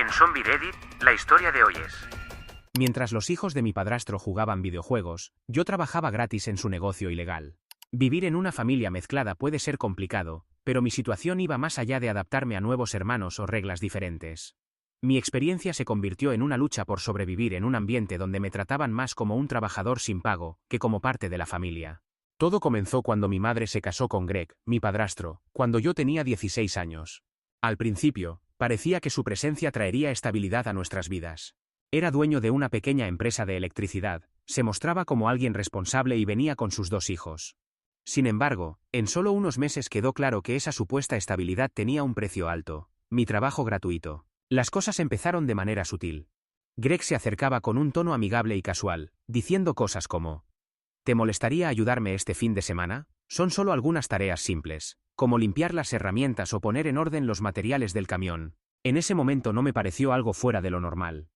En Zombie Reddit, la historia de hoy es... Mientras los hijos de mi padrastro jugaban videojuegos, yo trabajaba gratis en su negocio ilegal. Vivir en una familia mezclada puede ser complicado, pero mi situación iba más allá de adaptarme a nuevos hermanos o reglas diferentes. Mi experiencia se convirtió en una lucha por sobrevivir en un ambiente donde me trataban más como un trabajador sin pago que como parte de la familia. Todo comenzó cuando mi madre se casó con Greg, mi padrastro, cuando yo tenía 16 años. Al principio, parecía que su presencia traería estabilidad a nuestras vidas. Era dueño de una pequeña empresa de electricidad, se mostraba como alguien responsable y venía con sus 2 hijos. Sin embargo, en solo unos meses quedó claro que esa supuesta estabilidad tenía un precio alto: mi trabajo gratuito. Las cosas empezaron de manera sutil. Greg se acercaba con un tono amigable y casual, diciendo cosas como: ¿te molestaría ayudarme este fin de semana? Son solo algunas tareas simples, como limpiar las herramientas o poner en orden los materiales del camión. En ese momento no me pareció algo fuera de lo normal.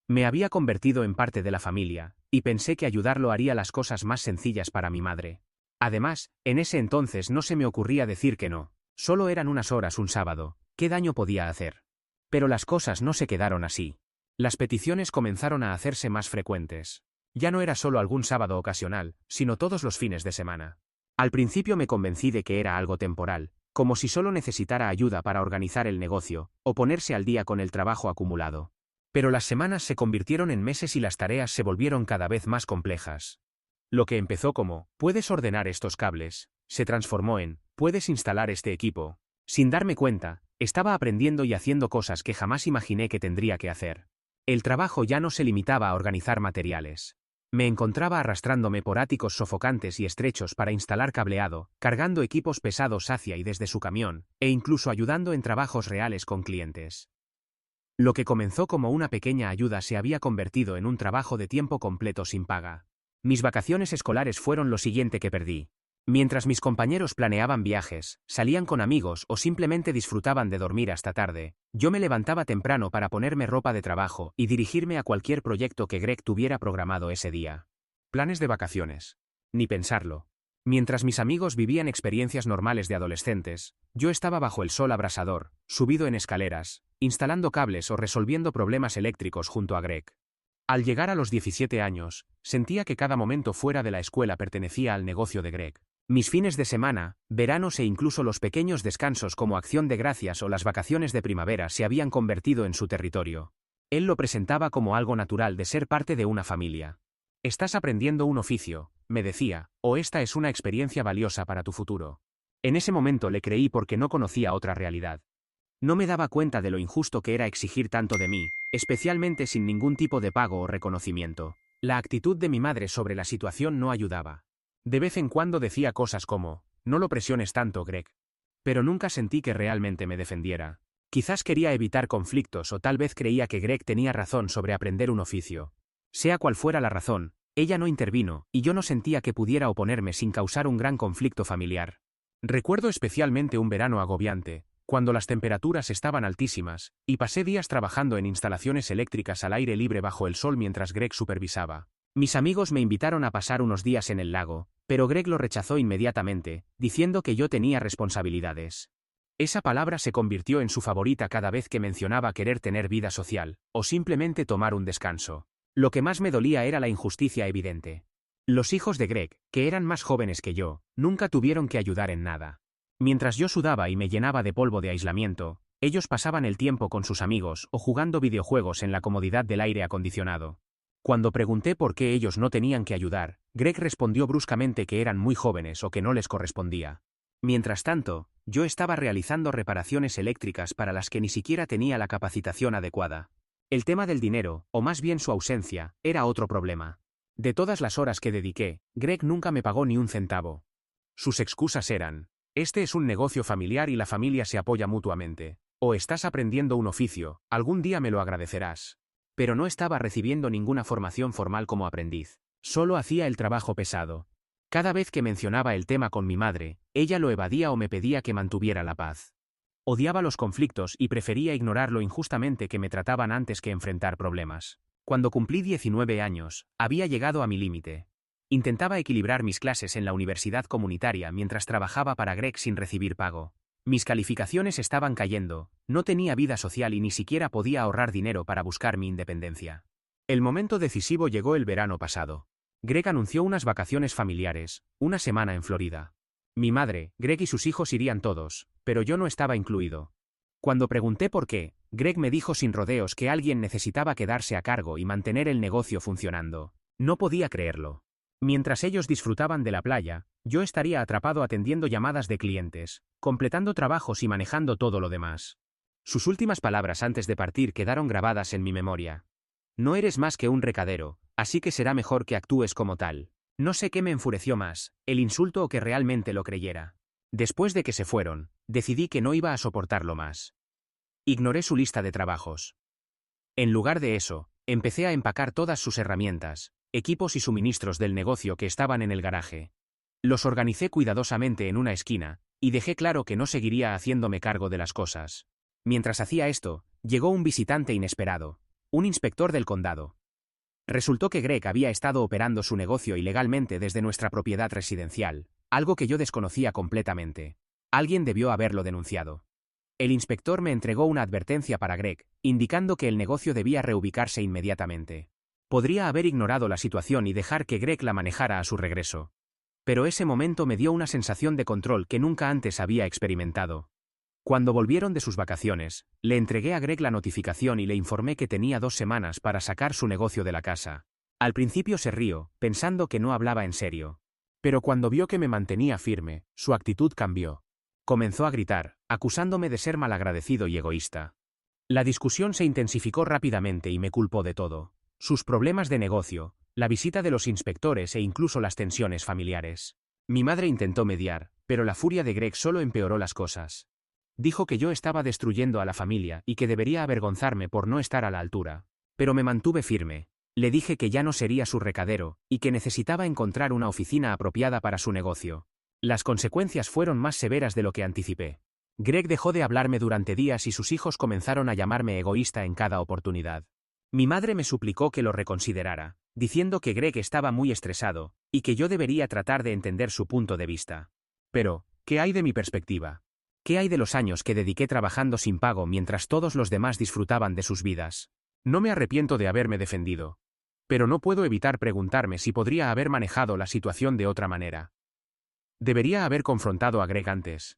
Me había convertido en parte de la familia, y pensé que ayudarlo haría las cosas más sencillas para mi madre. Además, en ese entonces no se me ocurría decir que no. Solo eran unas horas un sábado, ¿qué daño podía hacer? Pero las cosas no se quedaron así. Las peticiones comenzaron a hacerse más frecuentes. Ya no era solo algún sábado ocasional, sino todos los fines de semana. Al principio me convencí de que era algo temporal, como si solo necesitara ayuda para organizar el negocio, o ponerse al día con el trabajo acumulado. Pero las semanas se convirtieron en meses y las tareas se volvieron cada vez más complejas. Lo que empezó como, ¿puedes ordenar estos cables?, se transformó en, ¿puedes instalar este equipo? Sin darme cuenta, estaba aprendiendo y haciendo cosas que jamás imaginé que tendría que hacer. El trabajo ya no se limitaba a organizar materiales. Me encontraba arrastrándome por áticos sofocantes y estrechos para instalar cableado, cargando equipos pesados hacia y desde su camión, e incluso ayudando en trabajos reales con clientes. Lo que comenzó como una pequeña ayuda se había convertido en un trabajo de tiempo completo sin paga. Mis vacaciones escolares fueron lo siguiente que perdí. Mientras mis compañeros planeaban viajes, salían con amigos o simplemente disfrutaban de dormir hasta tarde, yo me levantaba temprano para ponerme ropa de trabajo y dirigirme a cualquier proyecto que Greg tuviera programado ese día. Planes de vacaciones. Ni pensarlo. Mientras mis amigos vivían experiencias normales de adolescentes, yo estaba bajo el sol abrasador, subido en escaleras, instalando cables o resolviendo problemas eléctricos junto a Greg. Al llegar a los 17 años, sentía que cada momento fuera de la escuela pertenecía al negocio de Greg. Mis fines de semana, veranos e incluso los pequeños descansos como Acción de Gracias o las vacaciones de primavera se habían convertido en su territorio. Él lo presentaba como algo natural de ser parte de una familia. Estás aprendiendo un oficio, me decía, o esta es una experiencia valiosa para tu futuro. En ese momento le creí porque no conocía otra realidad. No me daba cuenta de lo injusto que era exigir tanto de mí, especialmente sin ningún tipo de pago o reconocimiento. La actitud de mi madre sobre la situación no ayudaba. De vez en cuando decía cosas como, no lo presiones tanto, Greg. Pero nunca sentí que realmente me defendiera. Quizás quería evitar conflictos o tal vez creía que Greg tenía razón sobre aprender un oficio. Sea cual fuera la razón, ella no intervino, y yo no sentía que pudiera oponerme sin causar un gran conflicto familiar. Recuerdo especialmente un verano agobiante, cuando las temperaturas estaban altísimas, y pasé días trabajando en instalaciones eléctricas al aire libre bajo el sol mientras Greg supervisaba. Mis amigos me invitaron a pasar unos días en el lago, pero Greg lo rechazó inmediatamente, diciendo que yo tenía responsabilidades. Esa palabra se convirtió en su favorita cada vez que mencionaba querer tener vida social, o simplemente tomar un descanso. Lo que más me dolía era la injusticia evidente. Los hijos de Greg, que eran más jóvenes que yo, nunca tuvieron que ayudar en nada. Mientras yo sudaba y me llenaba de polvo de aislamiento, ellos pasaban el tiempo con sus amigos o jugando videojuegos en la comodidad del aire acondicionado. Cuando pregunté por qué ellos no tenían que ayudar, Greg respondió bruscamente que eran muy jóvenes o que no les correspondía. Mientras tanto, yo estaba realizando reparaciones eléctricas para las que ni siquiera tenía la capacitación adecuada. El tema del dinero, o más bien su ausencia, era otro problema. De todas las horas que dediqué, Greg nunca me pagó ni un centavo. Sus excusas eran: este es un negocio familiar y la familia se apoya mutuamente. O estás aprendiendo un oficio, algún día me lo agradecerás. Pero no estaba recibiendo ninguna formación formal como aprendiz. Solo hacía el trabajo pesado. Cada vez que mencionaba el tema con mi madre, ella lo evadía o me pedía que mantuviera la paz. Odiaba los conflictos y prefería ignorar lo injustamente que me trataban antes que enfrentar problemas. Cuando cumplí 19 años, había llegado a mi límite. Intentaba equilibrar mis clases en la universidad comunitaria mientras trabajaba para Greg sin recibir pago. Mis calificaciones estaban cayendo, no tenía vida social y ni siquiera podía ahorrar dinero para buscar mi independencia. El momento decisivo llegó el verano pasado. Greg anunció unas vacaciones familiares, una semana en Florida. Mi madre, Greg y sus hijos irían todos, pero yo no estaba incluido. Cuando pregunté por qué, Greg me dijo sin rodeos que alguien necesitaba quedarse a cargo y mantener el negocio funcionando. No podía creerlo. Mientras ellos disfrutaban de la playa, yo estaría atrapado atendiendo llamadas de clientes, completando trabajos y manejando todo lo demás. Sus últimas palabras antes de partir quedaron grabadas en mi memoria. No eres más que un recadero, así que será mejor que actúes como tal. No sé qué me enfureció más, el insulto o que realmente lo creyera. Después de que se fueron, decidí que no iba a soportarlo más. Ignoré su lista de trabajos. En lugar de eso, empecé a empacar todas sus herramientas, equipos y suministros del negocio que estaban en el garaje. Los organicé cuidadosamente en una esquina, y dejé claro que no seguiría haciéndome cargo de las cosas. Mientras hacía esto, llegó un visitante inesperado, un inspector del condado. Resultó que Greg había estado operando su negocio ilegalmente desde nuestra propiedad residencial, algo que yo desconocía completamente. Alguien debió haberlo denunciado. El inspector me entregó una advertencia para Greg, indicando que el negocio debía reubicarse inmediatamente. Podría haber ignorado la situación y dejar que Greg la manejara a su regreso. Pero ese momento me dio una sensación de control que nunca antes había experimentado. Cuando volvieron de sus vacaciones, le entregué a Greg la notificación y le informé que tenía 2 semanas para sacar su negocio de la casa. Al principio se rió, pensando que no hablaba en serio. Pero cuando vio que me mantenía firme, su actitud cambió. Comenzó a gritar, acusándome de ser malagradecido y egoísta. La discusión se intensificó rápidamente y me culpó de todo. Sus problemas de negocio, la visita de los inspectores e incluso las tensiones familiares. Mi madre intentó mediar, pero la furia de Greg solo empeoró las cosas. Dijo que yo estaba destruyendo a la familia y que debería avergonzarme por no estar a la altura. Pero me mantuve firme. Le dije que ya no sería su recadero, y que necesitaba encontrar una oficina apropiada para su negocio. Las consecuencias fueron más severas de lo que anticipé. Greg dejó de hablarme durante días y sus hijos comenzaron a llamarme egoísta en cada oportunidad. Mi madre me suplicó que lo reconsiderara, diciendo que Greg estaba muy estresado, y que yo debería tratar de entender su punto de vista. Pero, ¿qué hay de mi perspectiva? ¿Qué hay de los años que dediqué trabajando sin pago mientras todos los demás disfrutaban de sus vidas? No me arrepiento de haberme defendido. Pero no puedo evitar preguntarme si podría haber manejado la situación de otra manera. Debería haber confrontado a Greg antes.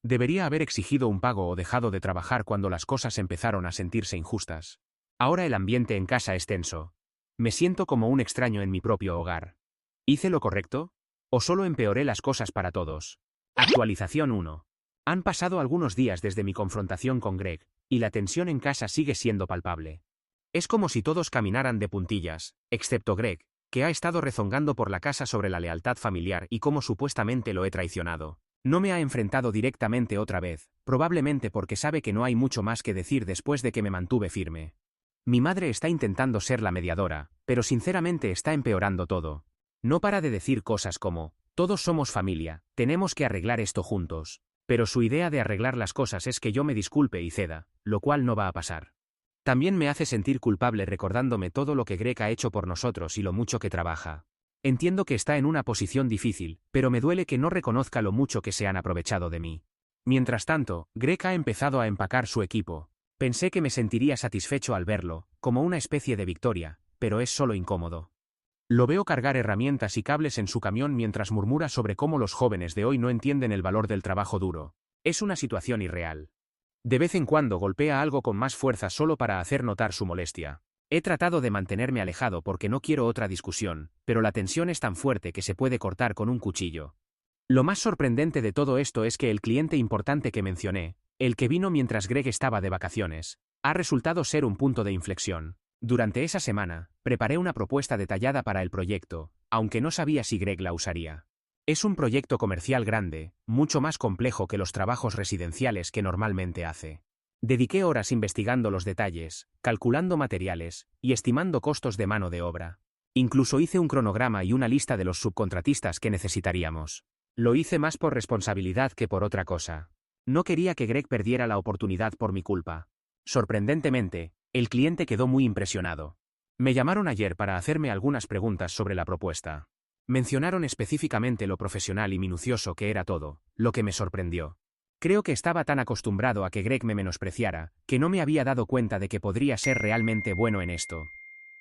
Debería haber exigido un pago o dejado de trabajar cuando las cosas empezaron a sentirse injustas. Ahora el ambiente en casa es tenso. Me siento como un extraño en mi propio hogar. ¿Hice lo correcto? ¿O solo empeoré las cosas para todos? Actualización 1. Han pasado algunos días desde mi confrontación con Greg, y la tensión en casa sigue siendo palpable. Es como si todos caminaran de puntillas, excepto Greg, que ha estado rezongando por la casa sobre la lealtad familiar y cómo supuestamente lo he traicionado. No me ha enfrentado directamente otra vez, probablemente porque sabe que no hay mucho más que decir después de que me mantuve firme. Mi madre está intentando ser la mediadora, pero sinceramente está empeorando todo. No para de decir cosas como, todos somos familia, tenemos que arreglar esto juntos. Pero su idea de arreglar las cosas es que yo me disculpe y ceda, lo cual no va a pasar. También me hace sentir culpable recordándome todo lo que Greg ha hecho por nosotros y lo mucho que trabaja. Entiendo que está en una posición difícil, pero me duele que no reconozca lo mucho que se han aprovechado de mí. Mientras tanto, Greg ha empezado a empacar su equipo. Pensé que me sentiría satisfecho al verlo, como una especie de victoria, pero es solo incómodo. Lo veo cargar herramientas y cables en su camión mientras murmura sobre cómo los jóvenes de hoy no entienden el valor del trabajo duro. Es una situación irreal. De vez en cuando golpea algo con más fuerza solo para hacer notar su molestia. He tratado de mantenerme alejado porque no quiero otra discusión, pero la tensión es tan fuerte que se puede cortar con un cuchillo. Lo más sorprendente de todo esto es que el cliente importante que mencioné, el que vino mientras Greg estaba de vacaciones, ha resultado ser un punto de inflexión. Durante esa semana, preparé una propuesta detallada para el proyecto, aunque no sabía si Greg la usaría. Es un proyecto comercial grande, mucho más complejo que los trabajos residenciales que normalmente hace. Dediqué horas investigando los detalles, calculando materiales y estimando costos de mano de obra. Incluso hice un cronograma y una lista de los subcontratistas que necesitaríamos. Lo hice más por responsabilidad que por otra cosa. No quería que Greg perdiera la oportunidad por mi culpa. Sorprendentemente, el cliente quedó muy impresionado. Me llamaron ayer para hacerme algunas preguntas sobre la propuesta. Mencionaron específicamente lo profesional y minucioso que era todo, lo que me sorprendió. Creo que estaba tan acostumbrado a que Greg me menospreciara, que no me había dado cuenta de que podría ser realmente bueno en esto.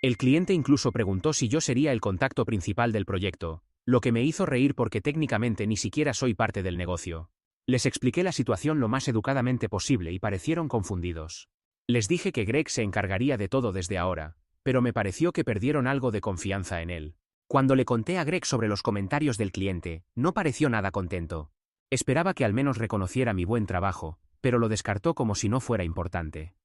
El cliente incluso preguntó si yo sería el contacto principal del proyecto, lo que me hizo reír porque técnicamente ni siquiera soy parte del negocio. Les expliqué la situación lo más educadamente posible y parecieron confundidos. Les dije que Greg se encargaría de todo desde ahora, pero me pareció que perdieron algo de confianza en él. Cuando le conté a Greg sobre los comentarios del cliente, no pareció nada contento. Esperaba que al menos reconociera mi buen trabajo, pero lo descartó como si no fuera importante.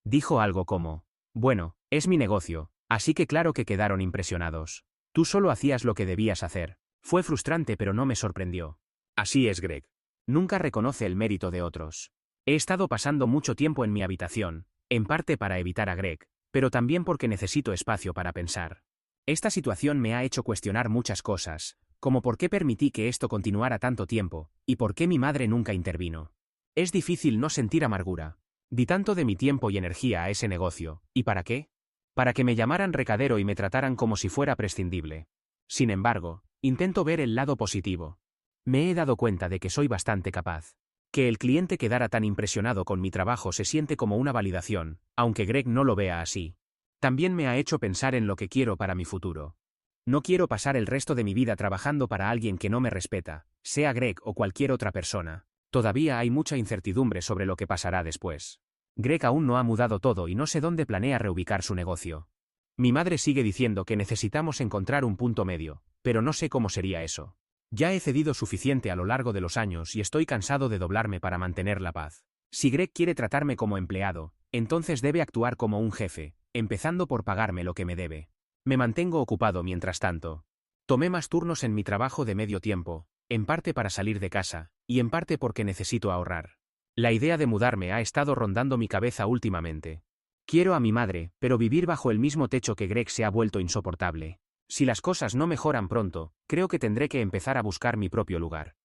Dijo algo como: bueno, es mi negocio, así que claro que quedaron impresionados. Tú solo hacías lo que debías hacer. Fue frustrante pero no me sorprendió. Así es Greg. Nunca reconoce el mérito de otros. He estado pasando mucho tiempo en mi habitación, en parte para evitar a Greg, pero también porque necesito espacio para pensar. Esta situación me ha hecho cuestionar muchas cosas, como por qué permití que esto continuara tanto tiempo, y por qué mi madre nunca intervino. Es difícil no sentir amargura. Di tanto de mi tiempo y energía a ese negocio, ¿y para qué? Para que me llamaran recadero y me trataran como si fuera prescindible. Sin embargo, intento ver el lado positivo. Me he dado cuenta de que soy bastante capaz. Que el cliente quedara tan impresionado con mi trabajo se siente como una validación, aunque Greg no lo vea así. También me ha hecho pensar en lo que quiero para mi futuro. No quiero pasar el resto de mi vida trabajando para alguien que no me respeta, sea Greg o cualquier otra persona. Todavía hay mucha incertidumbre sobre lo que pasará después. Greg aún no ha mudado todo y no sé dónde planea reubicar su negocio. Mi madre sigue diciendo que necesitamos encontrar un punto medio, pero no sé cómo sería eso. Ya he cedido suficiente a lo largo de los años y estoy cansado de doblarme para mantener la paz. Si Greg quiere tratarme como empleado, entonces debe actuar como un jefe, empezando por pagarme lo que me debe. Me mantengo ocupado mientras tanto. Tomé más turnos en mi trabajo de medio tiempo, en parte para salir de casa, y en parte porque necesito ahorrar. La idea de mudarme ha estado rondando mi cabeza últimamente. Quiero a mi madre, pero vivir bajo el mismo techo que Greg se ha vuelto insoportable. Si las cosas no mejoran pronto, creo que tendré que empezar a buscar mi propio lugar.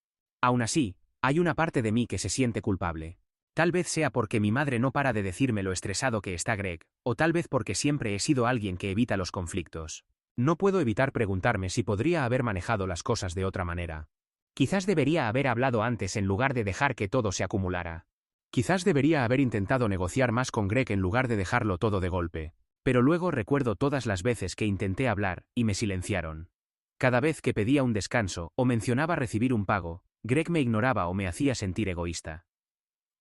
Aún así, hay una parte de mí que se siente culpable. Tal vez sea porque mi madre no para de decirme lo estresado que está Greg, o tal vez porque siempre he sido alguien que evita los conflictos. No puedo evitar preguntarme si podría haber manejado las cosas de otra manera. Quizás debería haber hablado antes en lugar de dejar que todo se acumulara. Quizás debería haber intentado negociar más con Greg en lugar de dejarlo todo de golpe. Pero luego recuerdo todas las veces que intenté hablar, y me silenciaron. Cada vez que pedía un descanso, o mencionaba recibir un pago, Greg me ignoraba o me hacía sentir egoísta.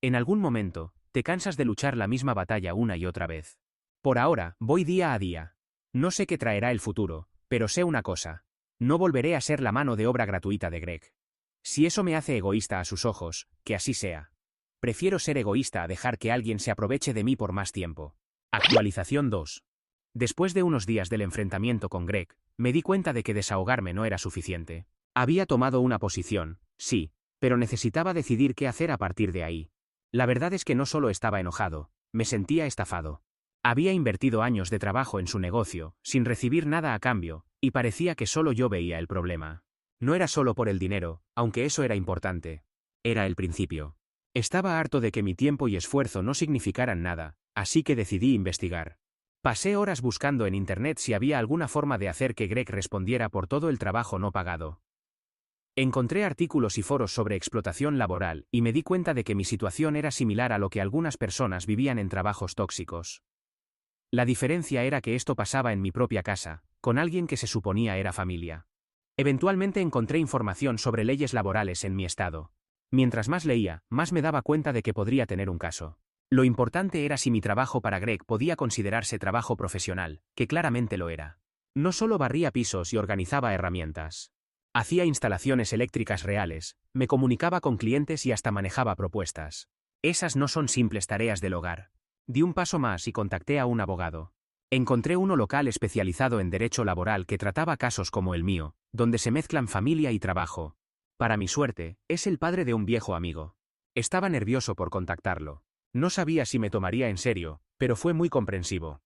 En algún momento, te cansas de luchar la misma batalla una y otra vez. Por ahora, voy día a día. No sé qué traerá el futuro, pero sé una cosa. No volveré a ser la mano de obra gratuita de Greg. Si eso me hace egoísta a sus ojos, que así sea. Prefiero ser egoísta a dejar que alguien se aproveche de mí por más tiempo. Actualización 2. Después de unos días del enfrentamiento con Greg, me di cuenta de que desahogarme no era suficiente. Había tomado una posición, sí, pero necesitaba decidir qué hacer a partir de ahí. La verdad es que no solo estaba enojado, me sentía estafado. Había invertido años de trabajo en su negocio, sin recibir nada a cambio, y parecía que solo yo veía el problema. No era solo por el dinero, aunque eso era importante. Era el principio. Estaba harto de que mi tiempo y esfuerzo no significaran nada, así que decidí investigar. Pasé horas buscando en internet si había alguna forma de hacer que Greg respondiera por todo el trabajo no pagado. Encontré artículos y foros sobre explotación laboral y me di cuenta de que mi situación era similar a lo que algunas personas vivían en trabajos tóxicos. La diferencia era que esto pasaba en mi propia casa, con alguien que se suponía era familia. Eventualmente encontré información sobre leyes laborales en mi estado. Mientras más leía, más me daba cuenta de que podría tener un caso. Lo importante era si mi trabajo para Greg podía considerarse trabajo profesional, que claramente lo era. No solo barría pisos y organizaba herramientas. Hacía instalaciones eléctricas reales, me comunicaba con clientes y hasta manejaba propuestas. Esas no son simples tareas del hogar. Di un paso más y contacté a un abogado. Encontré uno local especializado en derecho laboral que trataba casos como el mío, donde se mezclan familia y trabajo. Para mi suerte, es el padre de un viejo amigo. Estaba nervioso por contactarlo. No sabía si me tomaría en serio, pero fue muy comprensivo.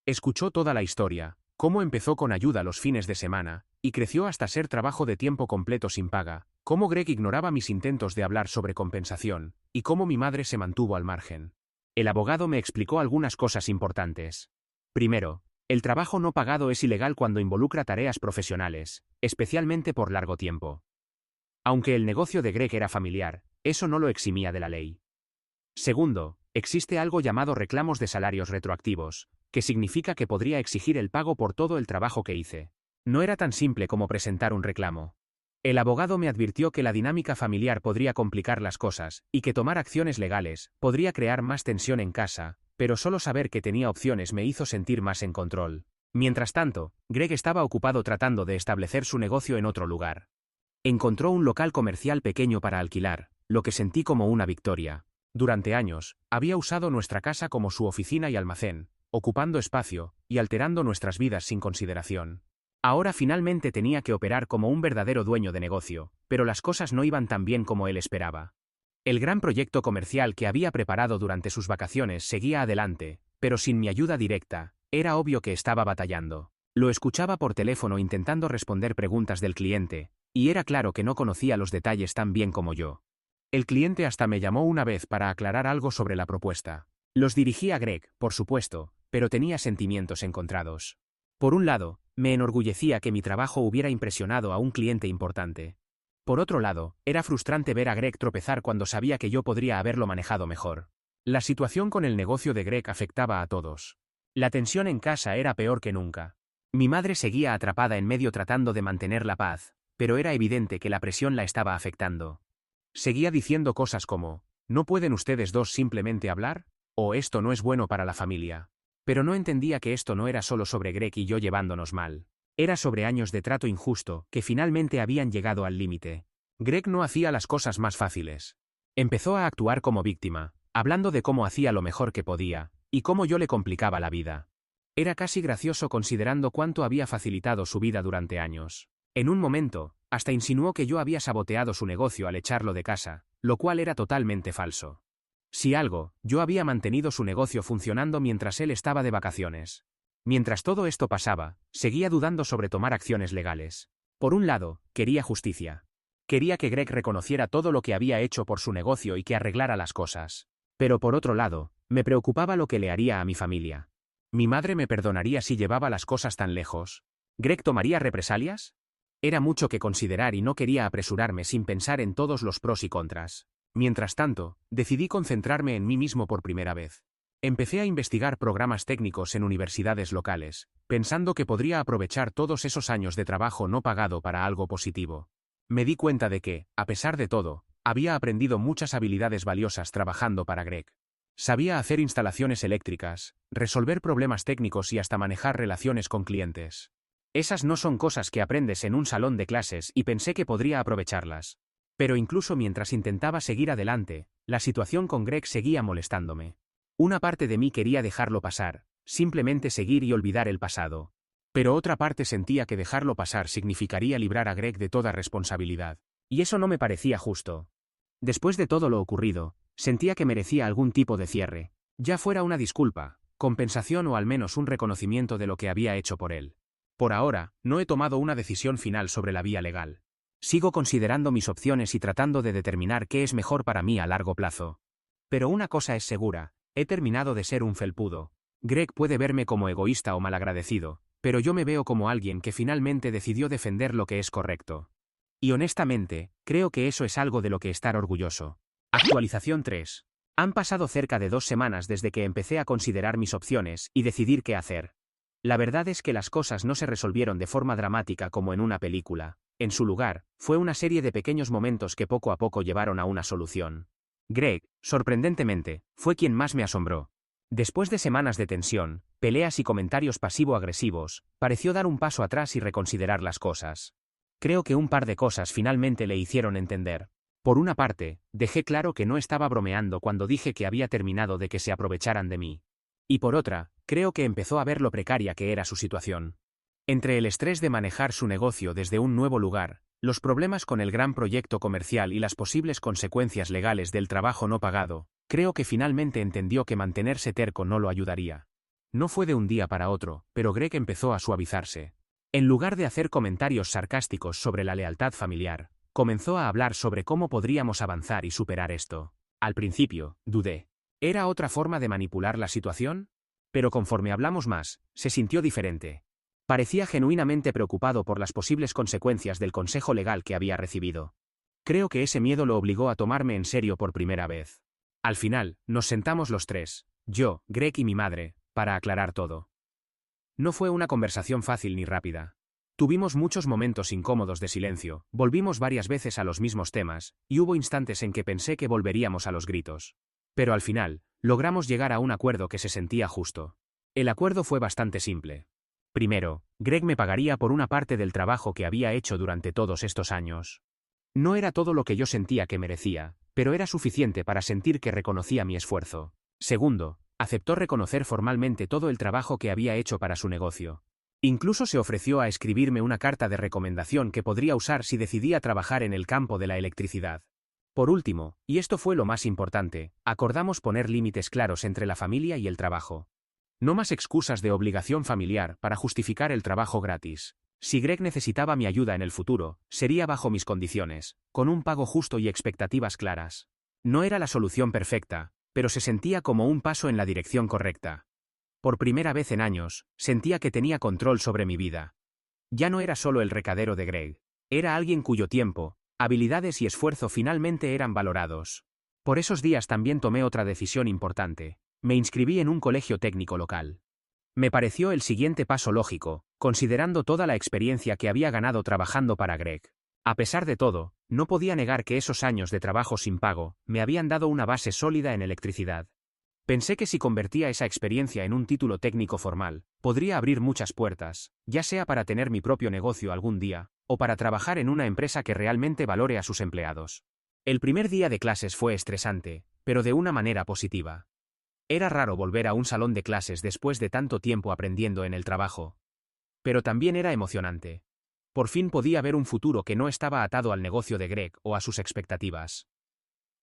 Escuchó toda la historia, cómo empezó con ayuda los fines de semana, y creció hasta ser trabajo de tiempo completo sin paga, cómo Greg ignoraba mis intentos de hablar sobre compensación, y cómo mi madre se mantuvo al margen. El abogado me explicó algunas cosas importantes. Primero, el trabajo no pagado es ilegal cuando involucra tareas profesionales, especialmente por largo tiempo. Aunque el negocio de Greg era familiar, eso no lo eximía de la ley. Segundo, existe algo llamado reclamos de salarios retroactivos, que significa que podría exigir el pago por todo el trabajo que hice. No era tan simple como presentar un reclamo. El abogado me advirtió que la dinámica familiar podría complicar las cosas, y que tomar acciones legales podría crear más tensión en casa, pero solo saber que tenía opciones me hizo sentir más en control. Mientras tanto, Greg estaba ocupado tratando de establecer su negocio en otro lugar. Encontró un local comercial pequeño para alquilar, lo que sentí como una victoria. Durante años, había usado nuestra casa como su oficina y almacén, ocupando espacio y alterando nuestras vidas sin consideración. Ahora finalmente tenía que operar como un verdadero dueño de negocio, pero las cosas no iban tan bien como él esperaba. El gran proyecto comercial que había preparado durante sus vacaciones seguía adelante, pero sin mi ayuda directa, era obvio que estaba batallando. Lo escuchaba por teléfono intentando responder preguntas del cliente, y era claro que no conocía los detalles tan bien como yo. El cliente hasta me llamó una vez para aclarar algo sobre la propuesta. Los dirigí a Greg, por supuesto, pero tenía sentimientos encontrados. Por un lado, me enorgullecía que mi trabajo hubiera impresionado a un cliente importante. Por otro lado, era frustrante ver a Greg tropezar cuando sabía que yo podría haberlo manejado mejor. La situación con el negocio de Greg afectaba a todos. La tensión en casa era peor que nunca. Mi madre seguía atrapada en medio tratando de mantener la paz, pero era evidente que la presión la estaba afectando. Seguía diciendo cosas como, ¿no pueden ustedes dos simplemente hablar? O esto no es bueno para la familia. Pero no entendía que esto no era solo sobre Greg y yo llevándonos mal. Era sobre años de trato injusto que finalmente habían llegado al límite. Greg no hacía las cosas más fáciles. Empezó a actuar como víctima, hablando de cómo hacía lo mejor que podía, y cómo yo le complicaba la vida. Era casi gracioso considerando cuánto había facilitado su vida durante años. En un momento, hasta insinuó que yo había saboteado su negocio al echarlo de casa, lo cual era totalmente falso. Si algo, yo había mantenido su negocio funcionando mientras él estaba de vacaciones. Mientras todo esto pasaba, seguía dudando sobre tomar acciones legales. Por un lado, quería justicia. Quería que Greg reconociera todo lo que había hecho por su negocio y que arreglara las cosas. Pero por otro lado, me preocupaba lo que le haría a mi familia. ¿Mi madre me perdonaría si llevaba las cosas tan lejos? ¿Greg tomaría represalias? Era mucho que considerar y no quería apresurarme sin pensar en todos los pros y contras. Mientras tanto, decidí concentrarme en mí mismo por primera vez. Empecé a investigar programas técnicos en universidades locales, pensando que podría aprovechar todos esos años de trabajo no pagado para algo positivo. Me di cuenta de que, a pesar de todo, había aprendido muchas habilidades valiosas trabajando para Greg. Sabía hacer instalaciones eléctricas, resolver problemas técnicos y hasta manejar relaciones con clientes. Esas no son cosas que aprendes en un salón de clases y pensé que podría aprovecharlas. Pero incluso mientras intentaba seguir adelante, la situación con Greg seguía molestándome. Una parte de mí quería dejarlo pasar, simplemente seguir y olvidar el pasado. Pero otra parte sentía que dejarlo pasar significaría librar a Greg de toda responsabilidad. Y eso no me parecía justo. Después de todo lo ocurrido, sentía que merecía algún tipo de cierre, ya fuera una disculpa, compensación o al menos un reconocimiento de lo que había hecho por él. Por ahora, no he tomado una decisión final sobre la vía legal. Sigo considerando mis opciones y tratando de determinar qué es mejor para mí a largo plazo. Pero una cosa es segura, he terminado de ser un felpudo. Greg puede verme como egoísta o malagradecido, pero yo me veo como alguien que finalmente decidió defender lo que es correcto. Y honestamente, creo que eso es algo de lo que estar orgulloso. Actualización 3. Han pasado cerca de 2 semanas desde que empecé a considerar mis opciones y decidir qué hacer. La verdad es que las cosas no se resolvieron de forma dramática como en una película. En su lugar, fue una serie de pequeños momentos que poco a poco llevaron a una solución. Greg, sorprendentemente, fue quien más me asombró. Después de semanas de tensión, peleas y comentarios pasivo-agresivos, pareció dar un paso atrás y reconsiderar las cosas. Creo que un par de cosas finalmente le hicieron entender. Por una parte, dejé claro que no estaba bromeando cuando dije que había terminado de que se aprovecharan de mí. Y por otra, creo que empezó a ver lo precaria que era su situación. Entre el estrés de manejar su negocio desde un nuevo lugar, los problemas con el gran proyecto comercial y las posibles consecuencias legales del trabajo no pagado, creo que finalmente entendió que mantenerse terco no lo ayudaría. No fue de un día para otro, pero Greg empezó a suavizarse. En lugar de hacer comentarios sarcásticos sobre la lealtad familiar, comenzó a hablar sobre cómo podríamos avanzar y superar esto. Al principio, dudé. ¿Era otra forma de manipular la situación? Pero conforme hablamos más, se sintió diferente. Parecía genuinamente preocupado por las posibles consecuencias del consejo legal que había recibido. Creo que ese miedo lo obligó a tomarme en serio por primera vez. Al final, nos sentamos los tres, yo, Greg y mi madre, para aclarar todo. No fue una conversación fácil ni rápida. Tuvimos muchos momentos incómodos de silencio, volvimos varias veces a los mismos temas, y hubo instantes en que pensé que volveríamos a los gritos. Pero al final, logramos llegar a un acuerdo que se sentía justo. El acuerdo fue bastante simple. Primero, Greg me pagaría por una parte del trabajo que había hecho durante todos estos años. No era todo lo que yo sentía que merecía, pero era suficiente para sentir que reconocía mi esfuerzo. Segundo, aceptó reconocer formalmente todo el trabajo que había hecho para su negocio. Incluso se ofreció a escribirme una carta de recomendación que podría usar si decidía trabajar en el campo de la electricidad. Por último, y esto fue lo más importante, acordamos poner límites claros entre la familia y el trabajo. No más excusas de obligación familiar para justificar el trabajo gratis. Si Greg necesitaba mi ayuda en el futuro, sería bajo mis condiciones, con un pago justo y expectativas claras. No era la solución perfecta, pero se sentía como un paso en la dirección correcta. Por primera vez en años, sentía que tenía control sobre mi vida. Ya no era solo el recadero de Greg. Era alguien cuyo tiempo, habilidades y esfuerzo finalmente eran valorados. Por esos días también tomé otra decisión importante. Me inscribí en un colegio técnico local. Me pareció el siguiente paso lógico, considerando toda la experiencia que había ganado trabajando para Greg. A pesar de todo, no podía negar que esos años de trabajo sin pago me habían dado una base sólida en electricidad. Pensé que si convertía esa experiencia en un título técnico formal, podría abrir muchas puertas, ya sea para tener mi propio negocio algún día, o para trabajar en una empresa que realmente valore a sus empleados. El primer día de clases fue estresante, pero de una manera positiva. Era raro volver a un salón de clases después de tanto tiempo aprendiendo en el trabajo. Pero también era emocionante. Por fin podía ver un futuro que no estaba atado al negocio de Greg o a sus expectativas.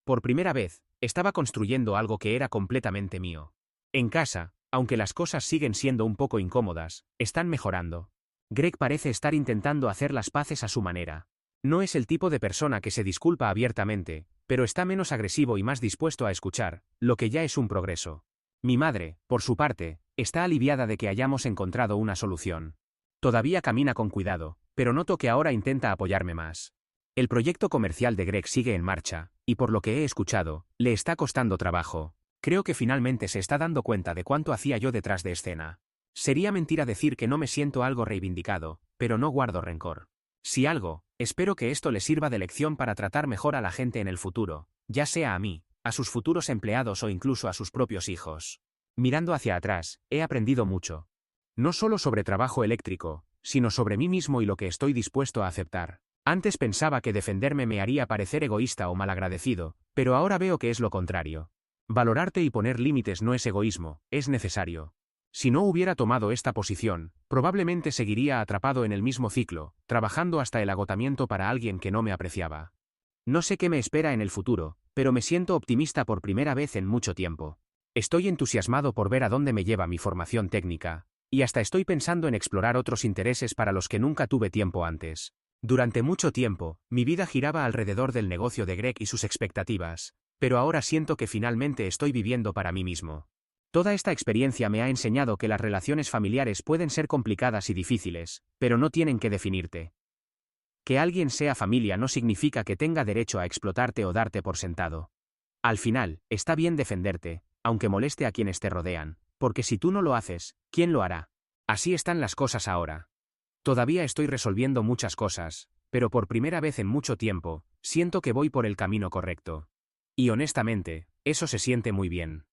Por primera vez, estaba construyendo algo que era completamente mío. En casa, aunque las cosas siguen siendo un poco incómodas, están mejorando. Greg parece estar intentando hacer las paces a su manera. No es el tipo de persona que se disculpa abiertamente, pero está menos agresivo y más dispuesto a escuchar, lo que ya es un progreso. Mi madre, por su parte, está aliviada de que hayamos encontrado una solución. Todavía camina con cuidado, pero noto que ahora intenta apoyarme más. El proyecto comercial de Greg sigue en marcha, y por lo que he escuchado, le está costando trabajo. Creo que finalmente se está dando cuenta de cuánto hacía yo detrás de escena. Sería mentira decir que no me siento algo reivindicado, pero no guardo rencor. Si algo, espero que esto le sirva de lección para tratar mejor a la gente en el futuro, ya sea a mí, a sus futuros empleados o incluso a sus propios hijos. Mirando hacia atrás, he aprendido mucho. No solo sobre trabajo eléctrico, sino sobre mí mismo y lo que estoy dispuesto a aceptar. Antes pensaba que defenderme me haría parecer egoísta o malagradecido, pero ahora veo que es lo contrario. Valorarte y poner límites no es egoísmo, es necesario. Si no hubiera tomado esta posición, probablemente seguiría atrapado en el mismo ciclo, trabajando hasta el agotamiento para alguien que no me apreciaba. No sé qué me espera en el futuro, pero me siento optimista por primera vez en mucho tiempo. Estoy entusiasmado por ver a dónde me lleva mi formación técnica, y hasta estoy pensando en explorar otros intereses para los que nunca tuve tiempo antes. Durante mucho tiempo, mi vida giraba alrededor del negocio de Greg y sus expectativas, pero ahora siento que finalmente estoy viviendo para mí mismo. Toda esta experiencia me ha enseñado que las relaciones familiares pueden ser complicadas y difíciles, pero no tienen que definirte. Que alguien sea familia no significa que tenga derecho a explotarte o darte por sentado. Al final, está bien defenderte, aunque moleste a quienes te rodean, porque si tú no lo haces, ¿quién lo hará? Así están las cosas ahora. Todavía estoy resolviendo muchas cosas, pero por primera vez en mucho tiempo, siento que voy por el camino correcto. Y honestamente, eso se siente muy bien.